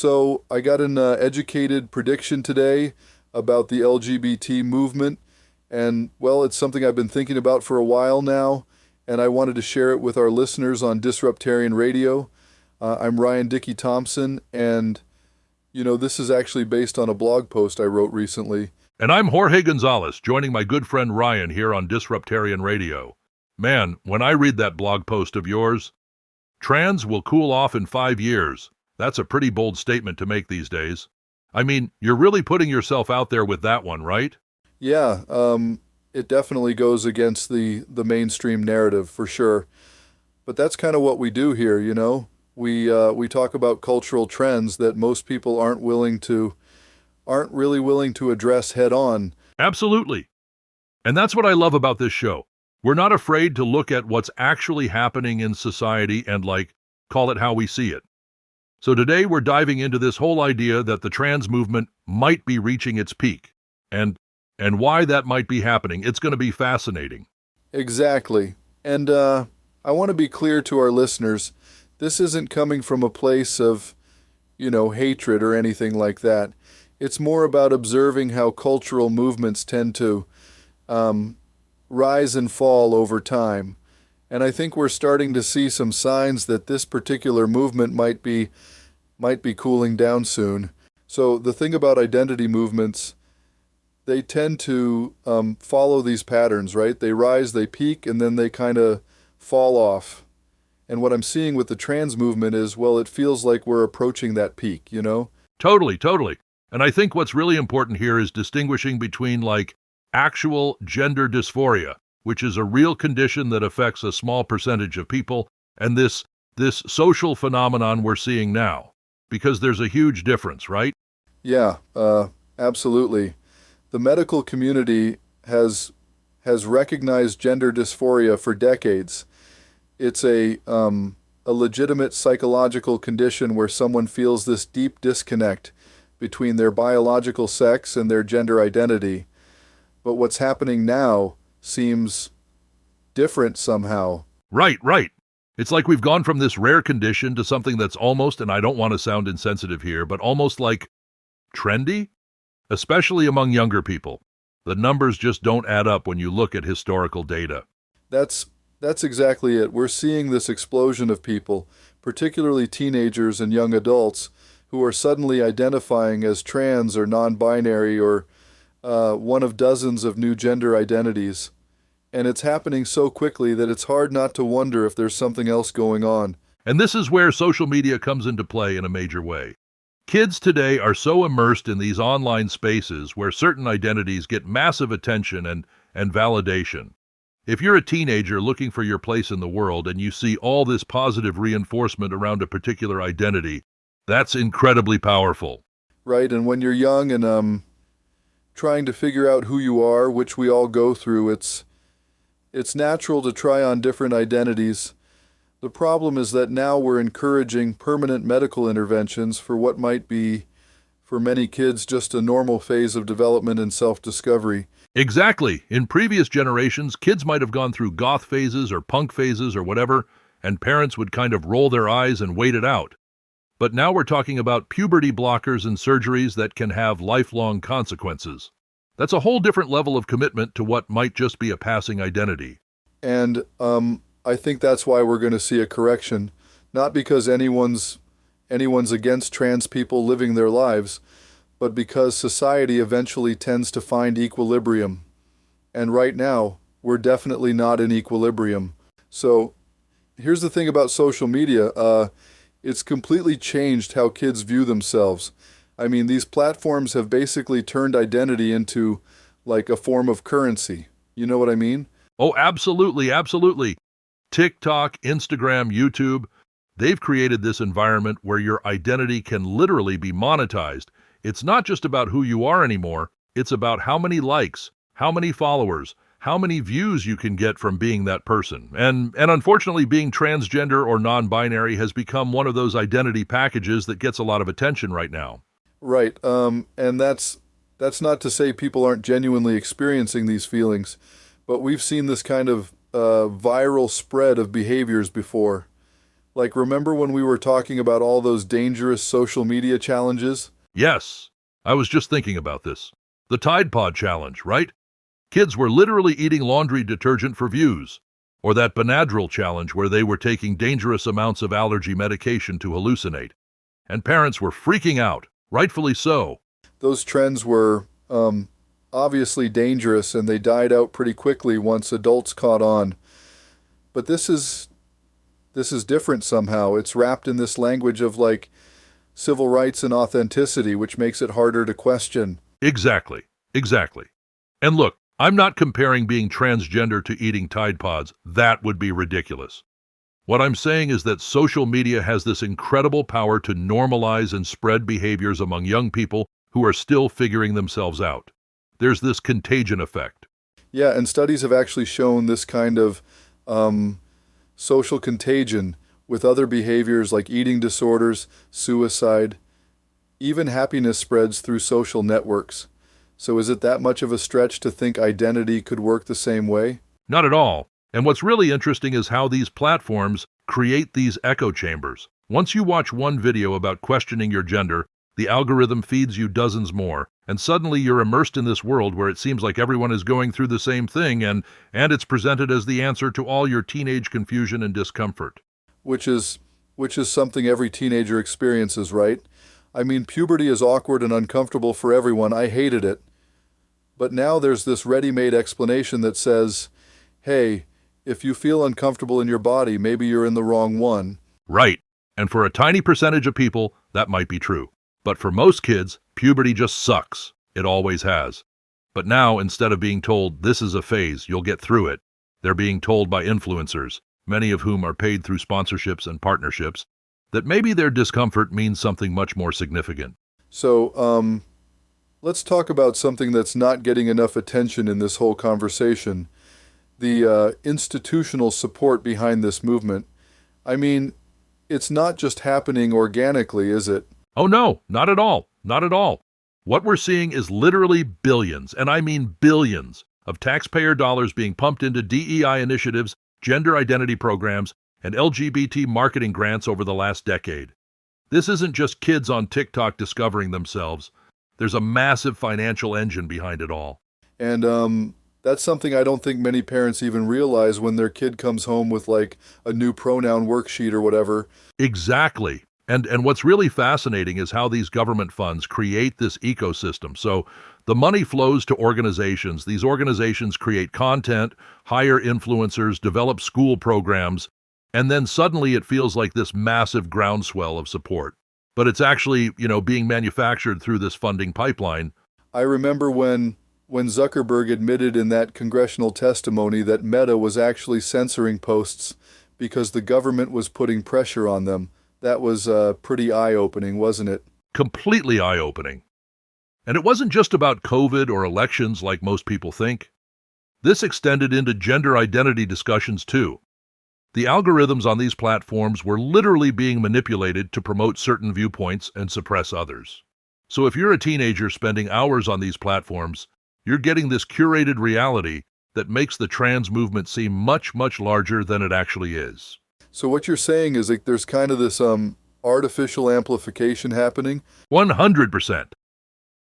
So I got an educated prediction today about the LGBT movement, and well, it's something I've been thinking about for a while now, and I wanted to share it with our listeners on Disruptarian Radio. I'm Ryan Dickey Thompson, and this is actually based on a blog post I wrote recently. And I'm Jorge Gonzalez, joining my good friend Ryan here on Disruptarian Radio. Man, when I read that blog post of yours, trans will cool off in 5 years. That's a pretty bold statement to make these days. I mean, you're really putting yourself out there with that one, right? Yeah, it definitely goes against the mainstream narrative for sure. But that's kind of what we do here, We talk about cultural trends that most people aren't really willing to address head on. Absolutely. And that's what I love about this show. We're not afraid to look at what's actually happening in society and, call it how we see it. So today we're diving into this whole idea that the trans movement might be reaching its peak and why that might be happening. It's going to be fascinating. Exactly. And I want to be clear to our listeners, this isn't coming from a place of, hatred or anything like that. It's more about observing how cultural movements tend to rise and fall over time. And I think we're starting to see some signs that this particular movement might be cooling down soon. So the thing about identity movements, they tend to follow these patterns, right? They rise, they peak, and then they kind of fall off. And what I'm seeing with the trans movement is, well, it feels like we're approaching that peak, Totally. And I think what's really important here is distinguishing between, actual gender dysphoria, which is a real condition that affects a small percentage of people, and this social phenomenon we're seeing now. Because there's a huge difference, right? Yeah, absolutely. The medical community has recognized gender dysphoria for decades. It's a legitimate psychological condition where someone feels this deep disconnect between their biological sex and their gender identity. But what's happening now seems different somehow. Right. It's like we've gone from this rare condition to something that's almost, and I don't want to sound insensitive here, but almost like trendy, especially among younger people. The numbers just don't add up when you look at historical data. That's exactly it. We're seeing this explosion of people, particularly teenagers and young adults, who are suddenly identifying as trans or non-binary or one of dozens of new gender identities. And it's happening so quickly that it's hard not to wonder if there's something else going on. And this is where social media comes into play in a major way. Kids today are so immersed in these online spaces where certain identities get massive attention and validation. If you're a teenager looking for your place in the world and you see all this positive reinforcement around a particular identity, that's incredibly powerful. Right, and when you're young and trying to figure out who you are, which we all go through, it's natural to try on different identities. The problem is that now we're encouraging permanent medical interventions for what might be, for many kids, just a normal phase of development and self-discovery. Exactly. In previous generations, kids might have gone through goth phases or punk phases or whatever, and parents would kind of roll their eyes and wait it out. But now we're talking about puberty blockers and surgeries that can have lifelong consequences. That's a whole different level of commitment to what might just be a passing identity. And I think that's why we're going to see a correction, not because anyone's against trans people living their lives, but because society eventually tends to find equilibrium. And right now, we're definitely not in equilibrium. So here's the thing about social media. It's completely changed how kids view themselves. I mean, these platforms have basically turned identity into like a form of currency. You know what I mean? Oh, absolutely. TikTok, Instagram, YouTube, they've created this environment where your identity can literally be monetized. It's not just about who you are anymore. It's about how many likes, how many followers, how many views you can get from being that person. And unfortunately, being transgender or non-binary has become one of those identity packages that gets a lot of attention right now. Right. And that's not to say people aren't genuinely experiencing these feelings, but we've seen this kind of viral spread of behaviors before. Like, remember when we were talking about all those dangerous social media challenges? Yes, I was just thinking about this. The Tide Pod Challenge, right? Kids were literally eating laundry detergent for views. Or that Benadryl challenge where they were taking dangerous amounts of allergy medication to hallucinate. And parents were freaking out, rightfully so. Those trends were obviously dangerous, and they died out pretty quickly once adults caught on. But this is different somehow. It's wrapped in this language of like civil rights and authenticity, which makes it harder to question. Exactly, exactly. And look, I'm not comparing being transgender to eating Tide Pods. That would be ridiculous. What I'm saying is that social media has this incredible power to normalize and spread behaviors among young people who are still figuring themselves out. There's this contagion effect. Yeah, and studies have actually shown this kind of social contagion with other behaviors like eating disorders, suicide, even happiness spreads through social networks. So is it that much of a stretch to think identity could work the same way? Not at all. And what's really interesting is how these platforms create these echo chambers. Once you watch one video about questioning your gender, the algorithm feeds you dozens more, and suddenly you're immersed in this world where it seems like everyone is going through the same thing, and it's presented as the answer to all your teenage confusion and discomfort. Which is something every teenager experiences, right? I mean, puberty is awkward and uncomfortable for everyone. I hated it. But now there's this ready-made explanation that says, hey, if you feel uncomfortable in your body, maybe you're in the wrong one. Right. And for a tiny percentage of people, that might be true. But for most kids, puberty just sucks. It always has. But now, instead of being told, this is a phase, you'll get through it, they're being told by influencers, many of whom are paid through sponsorships and partnerships, that maybe their discomfort means something much more significant. So, let's talk about something that's not getting enough attention in this whole conversation. The institutional support behind this movement. I mean, it's not just happening organically, is it? Oh no, not at all, not at all. What we're seeing is literally billions, and I mean billions, of taxpayer dollars being pumped into DEI initiatives, gender identity programs, and LGBT marketing grants over the last decade. This isn't just kids on TikTok discovering themselves. There's a massive financial engine behind it all. And that's something I don't think many parents even realize when their kid comes home with like a new pronoun worksheet or whatever. Exactly. And what's really fascinating is how these government funds create this ecosystem. So the money flows to organizations. These organizations create content, hire influencers, develop school programs, and then suddenly it feels like this massive groundswell of support. But it's actually, being manufactured through this funding pipeline. I remember when Zuckerberg admitted in that congressional testimony that Meta was actually censoring posts because the government was putting pressure on them. That was pretty eye-opening, wasn't it? Completely eye-opening. And it wasn't just about COVID or elections like most people think. This extended into gender identity discussions too. The algorithms on these platforms were literally being manipulated to promote certain viewpoints and suppress others. So if you're a teenager spending hours on these platforms, you're getting this curated reality that makes the trans movement seem much, much larger than it actually is. So what you're saying is like there's kind of this artificial amplification happening? 100%.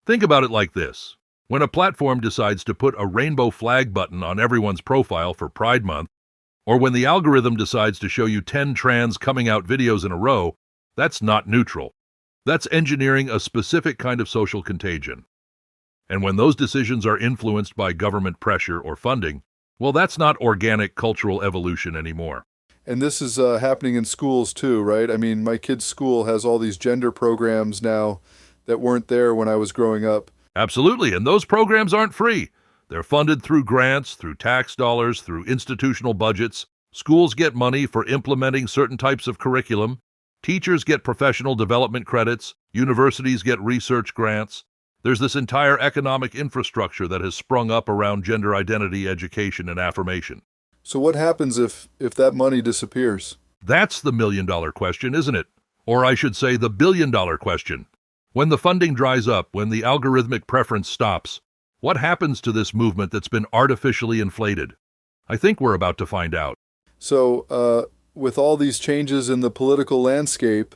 Think about it like this. When a platform decides to put a rainbow flag button on everyone's profile for Pride Month, or when the algorithm decides to show you 10 trans coming out videos in a row, that's not neutral. That's engineering a specific kind of social contagion. And when those decisions are influenced by government pressure or funding, well, that's not organic cultural evolution anymore. And this is happening in schools too, right? I mean, my kid's school has all these gender programs now that weren't there when I was growing up. Absolutely, and those programs aren't free. They're funded through grants, through tax dollars, through institutional budgets. Schools get money for implementing certain types of curriculum. Teachers get professional development credits. Universities get research grants. There's this entire economic infrastructure that has sprung up around gender identity education and affirmation. So what happens if that money disappears? That's the million-dollar question, isn't it? Or I should say the billion-dollar question. When the funding dries up, when the algorithmic preference stops, what happens to this movement that's been artificially inflated? I think we're about to find out. So with all these changes in the political landscape,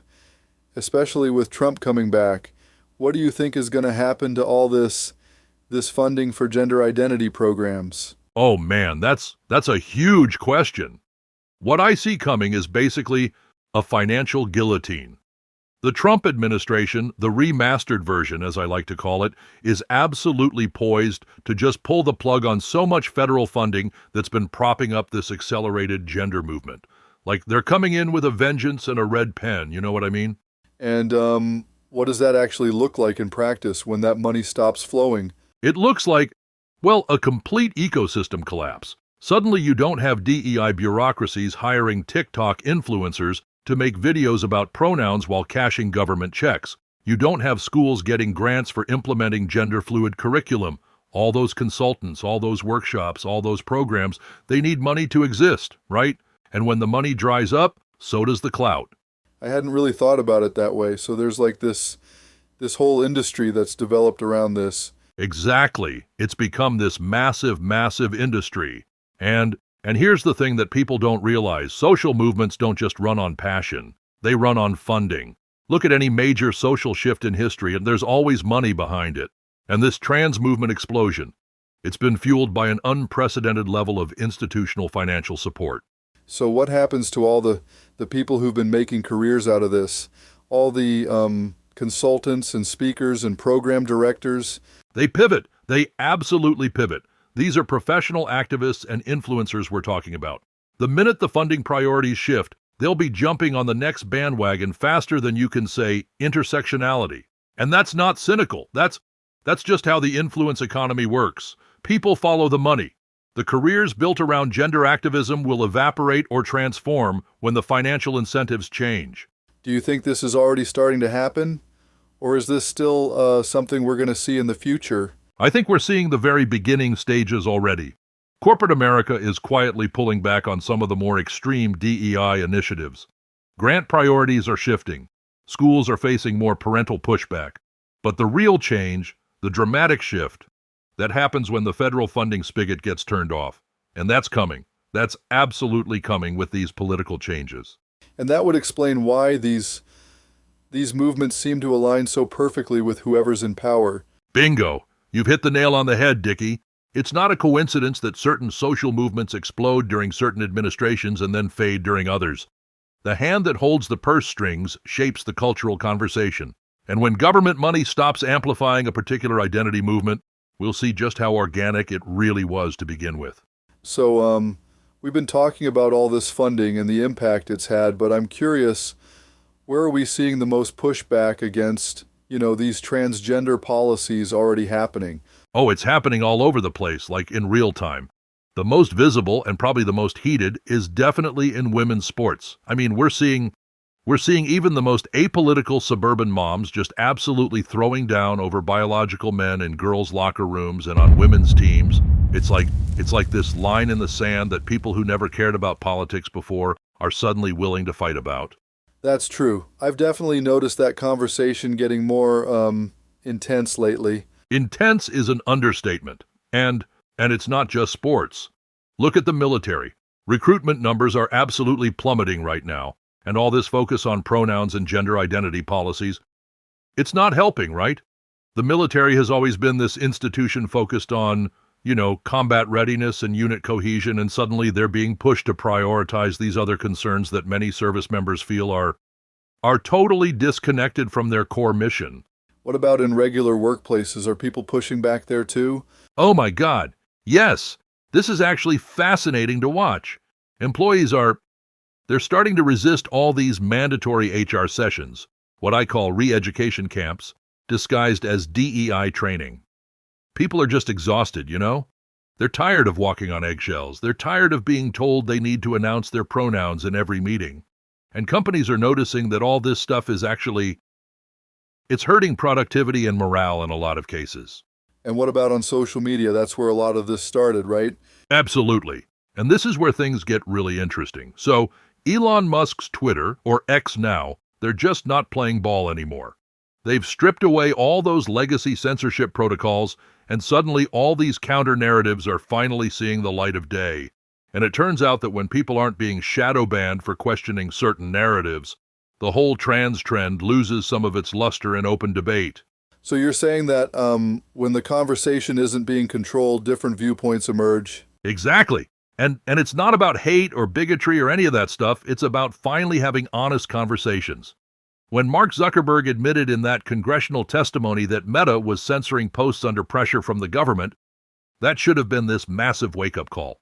especially with Trump coming back, what do you think is going to happen to all this funding for gender identity programs? Oh man, that's a huge question. What I see coming is basically a financial guillotine. The Trump administration, the remastered version, as I like to call it, is absolutely poised to just pull the plug on so much federal funding that's been propping up this accelerated gender movement. Like they're coming in with a vengeance and a red pen, you know what I mean? And what does that actually look like in practice when that money stops flowing? It looks like, well, a complete ecosystem collapse. Suddenly you don't have DEI bureaucracies hiring TikTok influencers to make videos about pronouns while cashing government checks. You don't have schools getting grants for implementing gender-fluid curriculum. All those consultants, all those workshops, all those programs, they need money to exist, right? And when the money dries up, so does the clout. I hadn't really thought about it that way. So there's like this whole industry that's developed around this. Exactly. It's become this massive, massive industry. And here's the thing that people don't realize. Social movements don't just run on passion. They run on funding. Look at any major social shift in history, and there's always money behind it. And this trans movement explosion, it's been fueled by an unprecedented level of institutional financial support. So what happens to all the people who've been making careers out of this? All the consultants and speakers and program directors? They pivot. They absolutely pivot. These are professional activists and influencers we're talking about. The minute the funding priorities shift, they'll be jumping on the next bandwagon faster than you can say intersectionality. And that's not cynical. That's just how the influence economy works. People follow the money. The careers built around gender activism will evaporate or transform when the financial incentives change. Do you think this is already starting to happen? Or is this still something we're going to see in the future? I think we're seeing the very beginning stages already. Corporate America is quietly pulling back on some of the more extreme DEI initiatives. Grant priorities are shifting. Schools are facing more parental pushback. But the real change, the dramatic shift, that happens when the federal funding spigot gets turned off. And that's coming. That's absolutely coming with these political changes. And that would explain why these movements seem to align so perfectly with whoever's in power. Bingo! You've hit the nail on the head, Dickie. It's not a coincidence that certain social movements explode during certain administrations and then fade during others. The hand that holds the purse strings shapes the cultural conversation. And when government money stops amplifying a particular identity movement, we'll see just how organic it really was to begin with. So, we've been talking about all this funding and the impact it's had, but I'm curious, where are we seeing the most pushback against these transgender policies already happening? Oh, it's happening all over the place, like in real time. The most visible and probably the most heated is definitely in women's sports. I mean, we're seeing even the most apolitical suburban moms just absolutely throwing down over biological men in girls' locker rooms and on women's teams. It's like this line in the sand that people who never cared about politics before are suddenly willing to fight about. That's true. I've definitely noticed that conversation getting more intense lately. Intense is an understatement. And it's not just sports. Look at the military. Recruitment numbers are absolutely plummeting right now. And all this focus on pronouns and gender identity policies, it's not helping, right? The military has always been this institution focused on, combat readiness and unit cohesion, and suddenly they're being pushed to prioritize these other concerns that many service members feel are totally disconnected from their core mission. What about in regular workplaces? Are people pushing back there too? Oh my God, yes! This is actually fascinating to watch. Employees they're starting to resist all these mandatory HR sessions, what I call re-education camps, disguised as DEI training. People are just exhausted, They're tired of walking on eggshells. They're tired of being told they need to announce their pronouns in every meeting. And companies are noticing that all this stuff is it's hurting productivity and morale in a lot of cases. And what about on social media? That's where a lot of this started, right? Absolutely. And this is where things get really interesting. So, Elon Musk's Twitter, or X now, they're just not playing ball anymore. They've stripped away all those legacy censorship protocols, and suddenly all these counter-narratives are finally seeing the light of day. And it turns out that when people aren't being shadow banned for questioning certain narratives, the whole trans trend loses some of its luster in open debate. So you're saying that when the conversation isn't being controlled, different viewpoints emerge. Exactly. And it's not about hate or bigotry or any of that stuff. It's about finally having honest conversations. When Mark Zuckerberg admitted in that congressional testimony that Meta was censoring posts under pressure from the government, that should have been this massive wake-up call.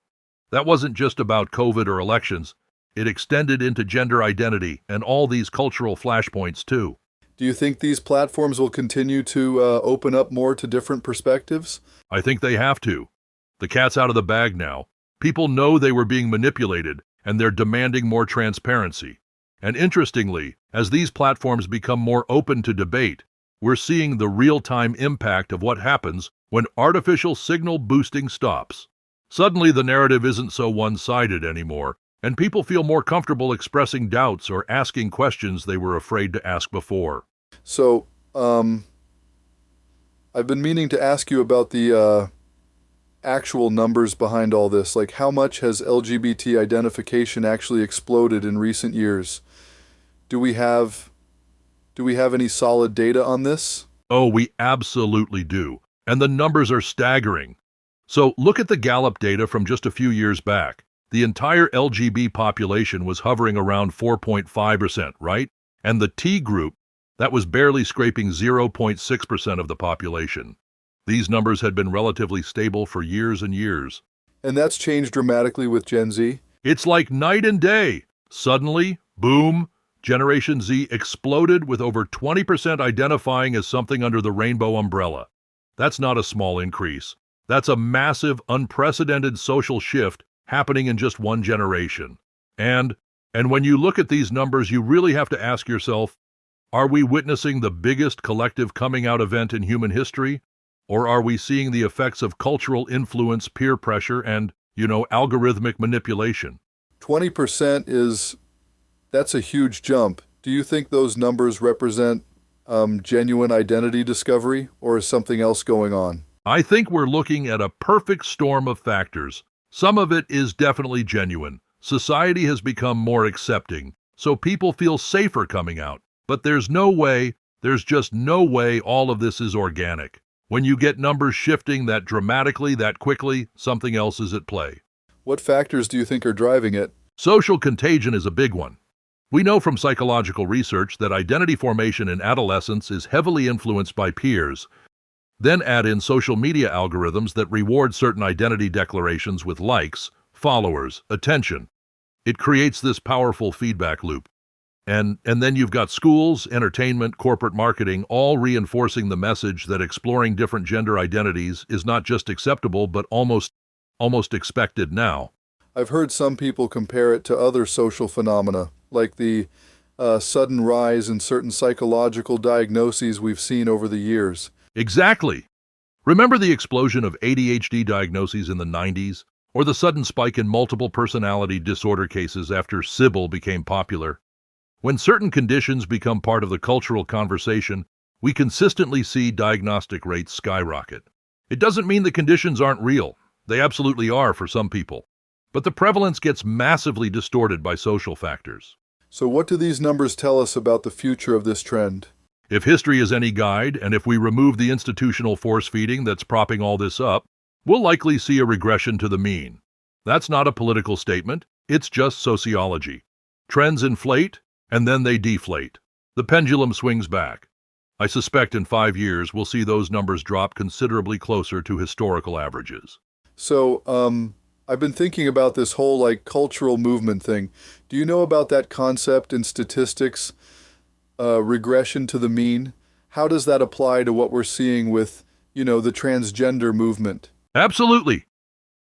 That wasn't just about COVID or elections. It extended into gender identity and all these cultural flashpoints, too. Do you think these platforms will continue to open up more to different perspectives? I think they have to. The cat's out of the bag now. People know they were being manipulated, and they're demanding more transparency. And interestingly, as these platforms become more open to debate, we're seeing the real-time impact of what happens when artificial signal boosting stops. Suddenly, the narrative isn't so one-sided anymore, and people feel more comfortable expressing doubts or asking questions they were afraid to ask before. So, I've been meaning to ask you about the actual numbers behind all this. Like, how much has LGBT identification actually exploded in recent years? Do we have any solid data on this? Oh, we absolutely do. And the numbers are staggering. So look at the Gallup data from just a few years back. The entire LGBT population was hovering around 4.5%, right? And the T group, that was barely scraping 0.6% of the population. These numbers had been relatively stable for years and years. And that's changed dramatically with Gen Z? It's like night and day. Suddenly, boom, Generation Z exploded with over 20% identifying as something under the rainbow umbrella. That's not a small increase. That's a massive, unprecedented social shift happening in just one generation. And when you look at these numbers, you really have to ask yourself, are we witnessing the biggest collective coming out event in human history? Or are we seeing the effects of cultural influence, peer pressure, and, algorithmic manipulation? 20% that's a huge jump. Do you think those numbers represent genuine identity discovery, or is something else going on? I think we're looking at a perfect storm of factors. Some of it is definitely genuine. Society has become more accepting, so people feel safer coming out. But there's just no way all of this is organic. When you get numbers shifting that dramatically, that quickly, something else is at play. What factors do you think are driving it? Social contagion is a big one. We know from psychological research that identity formation in adolescence is heavily influenced by peers. Then add in social media algorithms that reward certain identity declarations with likes, followers, attention. It creates this powerful feedback loop. And then you've got schools, entertainment, corporate marketing, all reinforcing the message that exploring different gender identities is not just acceptable, but almost expected now. I've heard some people compare it to other social phenomena, like the sudden rise in certain psychological diagnoses we've seen over the years. Exactly. Remember the explosion of ADHD diagnoses in the 90s? Or the sudden spike in multiple personality disorder cases after Sybil became popular? When certain conditions become part of the cultural conversation, we consistently see diagnostic rates skyrocket. It doesn't mean the conditions aren't real. They absolutely are for some people. But the prevalence gets massively distorted by social factors. So what do these numbers tell us about the future of this trend? If history is any guide, and if we remove the institutional force-feeding that's propping all this up, we'll likely see a regression to the mean. That's not a political statement. It's just sociology. Trends inflate, and then they deflate. The pendulum swings back. I suspect in 5 years we'll see those numbers drop considerably closer to historical averages. So, I've been thinking about this whole cultural movement thing. Do you know about that concept in statistics, regression to the mean? How does that apply to what we're seeing with, the transgender movement? Absolutely.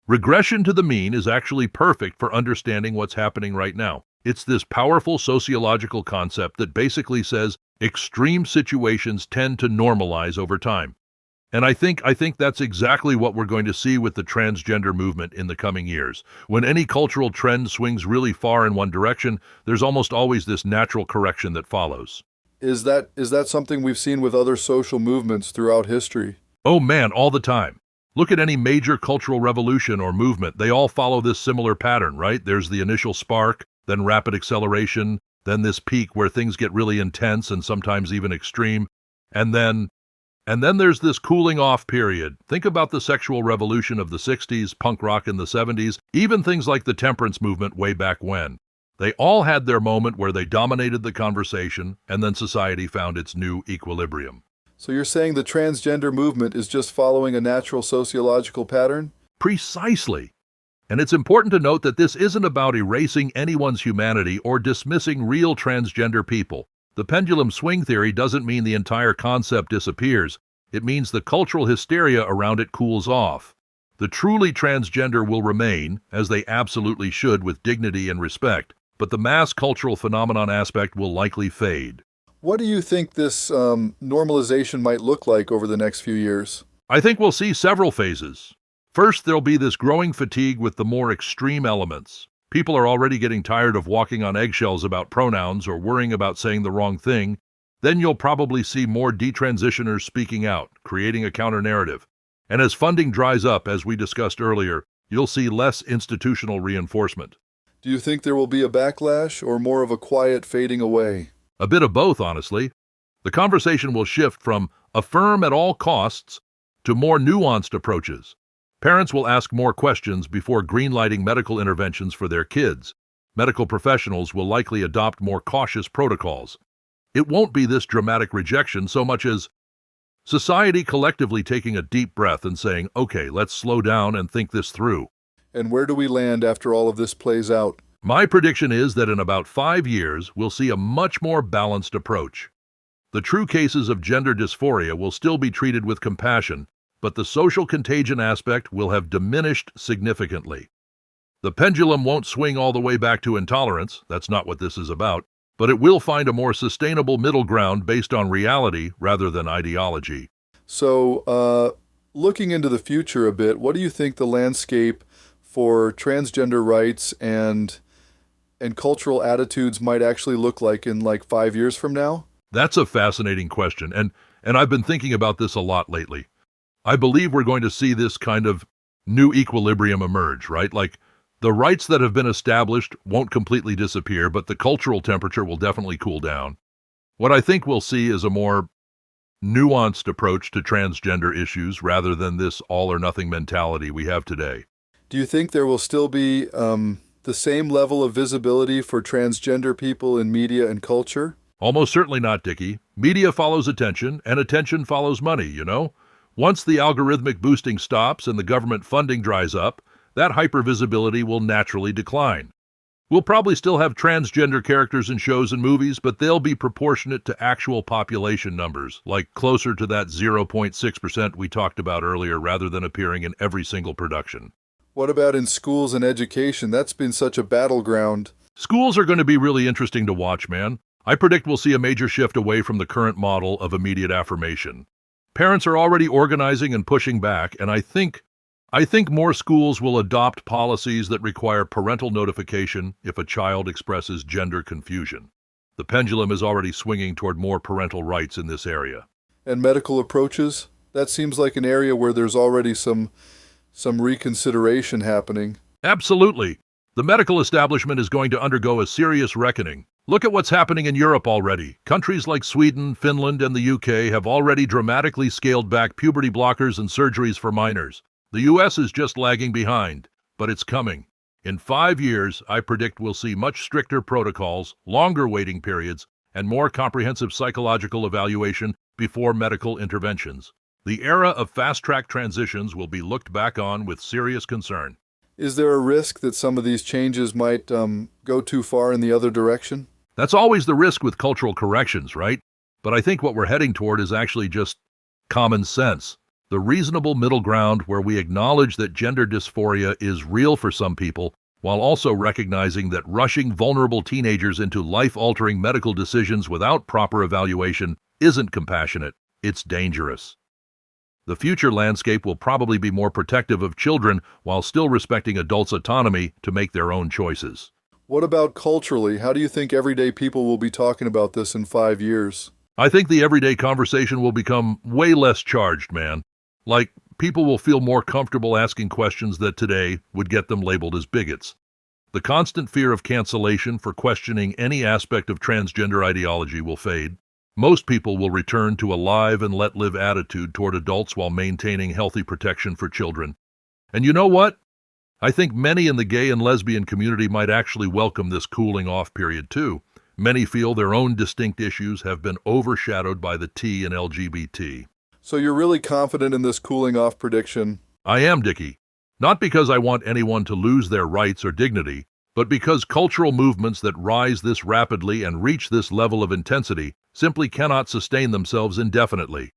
Regression to the mean is actually perfect for understanding what's happening right now. It's this powerful sociological concept that basically says extreme situations tend to normalize over time. And I think that's exactly what we're going to see with the transgender movement in the coming years. When any cultural trend swings really far in one direction, there's almost always this natural correction that follows. Is that something we've seen with other social movements throughout history? Oh man, all the time. Look at any major cultural revolution or movement. They all follow this similar pattern, right? There's the initial spark, then rapid acceleration, then this peak where things get really intense and sometimes even extreme, and then there's this cooling off period. Think about the sexual revolution of the 60s, punk rock in the 70s, even things like the temperance movement way back when. They all had their moment where they dominated the conversation, and then society found its new equilibrium. So you're saying the transgender movement is just following a natural sociological pattern? Precisely. And it's important to note that this isn't about erasing anyone's humanity or dismissing real transgender people. The pendulum swing theory doesn't mean the entire concept disappears. It means the cultural hysteria around it cools off. The truly transgender will remain, as they absolutely should, with dignity and respect, but the mass cultural phenomenon aspect will likely fade. What do you think this normalization might look like over the next few years? I think we'll see several phases. First, there'll be this growing fatigue with the more extreme elements. People are already getting tired of walking on eggshells about pronouns or worrying about saying the wrong thing. Then you'll probably see more detransitioners speaking out, creating a counter-narrative. And as funding dries up, as we discussed earlier, you'll see less institutional reinforcement. Do you think there will be a backlash or more of a quiet fading away? A bit of both, honestly. The conversation will shift from affirm at all costs to more nuanced approaches. Parents will ask more questions before greenlighting medical interventions for their kids. Medical professionals will likely adopt more cautious protocols. It won't be this dramatic rejection so much as society collectively taking a deep breath and saying, okay, let's slow down and think this through. And where do we land after all of this plays out? My prediction is that in about 5 years, we'll see a much more balanced approach. The true cases of gender dysphoria will still be treated with compassion, but the social contagion aspect will have diminished significantly. The pendulum won't swing all the way back to intolerance, that's not what this is about, but it will find a more sustainable middle ground based on reality rather than ideology. So, looking into the future a bit, what do you think the landscape for transgender rights and cultural attitudes might actually look like in like 5 years from now? That's a fascinating question, and I've been thinking about this a lot lately. I believe we're going to see this kind of new equilibrium emerge, right? Like, the rights that have been established won't completely disappear, but the cultural temperature will definitely cool down. What I think we'll see is a more nuanced approach to transgender issues rather than this all-or-nothing mentality we have today. Do you think there will still be the same level of visibility for transgender people in media and culture? Almost certainly not, Dickie. Media follows attention, and attention follows money, you know? Once the algorithmic boosting stops and the government funding dries up, that hypervisibility will naturally decline. We'll probably still have transgender characters in shows and movies, but they'll be proportionate to actual population numbers, like closer to that 0.6% we talked about earlier, rather than appearing in every single production. What about in schools and education? That's been such a battleground. Schools are going to be really interesting to watch, man. I predict we'll see a major shift away from the current model of immediate affirmation. Parents are already organizing and pushing back, and I think more schools will adopt policies that require parental notification if a child expresses gender confusion. The pendulum is already swinging toward more parental rights in this area. And medical approaches? That seems like an area where there's already some reconsideration happening. Absolutely. The medical establishment is going to undergo a serious reckoning. Look at what's happening in Europe already. Countries like Sweden, Finland, and the UK have already dramatically scaled back puberty blockers and surgeries for minors. The US is just lagging behind, but it's coming. In 5 years, I predict we'll see much stricter protocols, longer waiting periods, and more comprehensive psychological evaluation before medical interventions. The era of fast-track transitions will be looked back on with serious concern. Is there a risk that some of these changes might go too far in the other direction? That's always the risk with cultural corrections, right? But I think what we're heading toward is actually just common sense. The reasonable middle ground where we acknowledge that gender dysphoria is real for some people, while also recognizing that rushing vulnerable teenagers into life-altering medical decisions without proper evaluation isn't compassionate, it's dangerous. The future landscape will probably be more protective of children while still respecting adults' autonomy to make their own choices. What about culturally? How do you think everyday people will be talking about this in 5 years? I think the everyday conversation will become way less charged, man. Like, people will feel more comfortable asking questions that today would get them labeled as bigots. The constant fear of cancellation for questioning any aspect of transgender ideology will fade. Most people will return to a live and let live attitude toward adults while maintaining healthy protection for children. And you know what? I think many in the gay and lesbian community might actually welcome this cooling off period too. Many feel their own distinct issues have been overshadowed by the T in LGBT. So you're really confident in this cooling off prediction? I am, Dickie. Not because I want anyone to lose their rights or dignity, but because cultural movements that rise this rapidly and reach this level of intensity simply cannot sustain themselves indefinitely.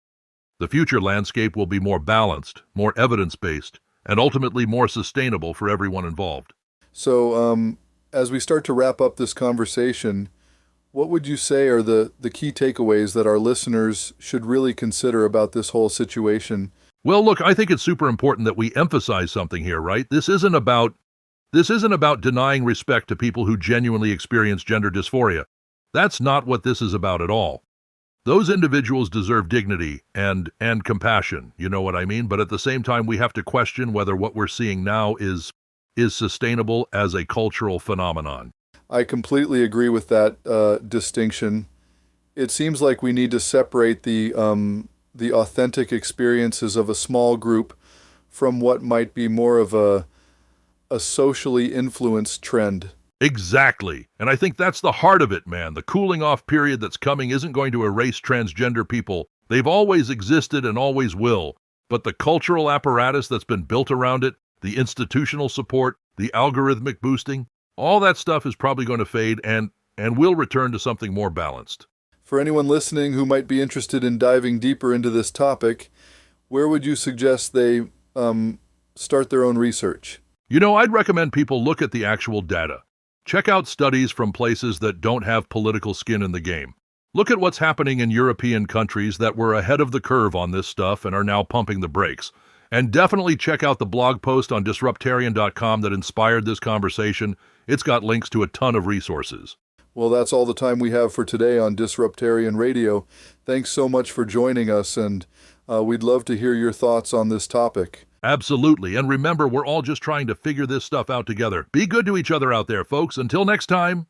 The future landscape will be more balanced, more evidence-based, and ultimately more sustainable for everyone involved. So, as we start to wrap up this conversation, what would you say are the key takeaways that our listeners should really consider about this whole situation? Well, look, I think it's super important that we emphasize something here, right? This isn't about denying respect to people who genuinely experience gender dysphoria. That's not what this is about at all. Those individuals deserve dignity and compassion, you know what I mean? But at the same time, we have to question whether what we're seeing now is sustainable as a cultural phenomenon. I completely agree with that distinction. It seems like we need to separate the authentic experiences of a small group from what might be more of a socially influenced trend. Exactly. And I think that's the heart of it, man. The cooling off period that's coming isn't going to erase transgender people. They've always existed and always will. But the cultural apparatus that's been built around it, the institutional support, the algorithmic boosting, all that stuff is probably going to fade and will return to something more balanced. For anyone listening who might be interested in diving deeper into this topic, where would you suggest they start their own research? You know, I'd recommend people look at the actual data. Check out studies from places that don't have political skin in the game. Look at what's happening in European countries that were ahead of the curve on this stuff and are now pumping the brakes. And definitely check out the blog post on Disruptarian.com that inspired this conversation. It's got links to a ton of resources. Well, that's all the time we have for today on Disruptarian Radio. Thanks so much for joining us, and we'd love to hear your thoughts on this topic. Absolutely. And remember, we're all just trying to figure this stuff out together. Be good to each other out there, folks. Until next time.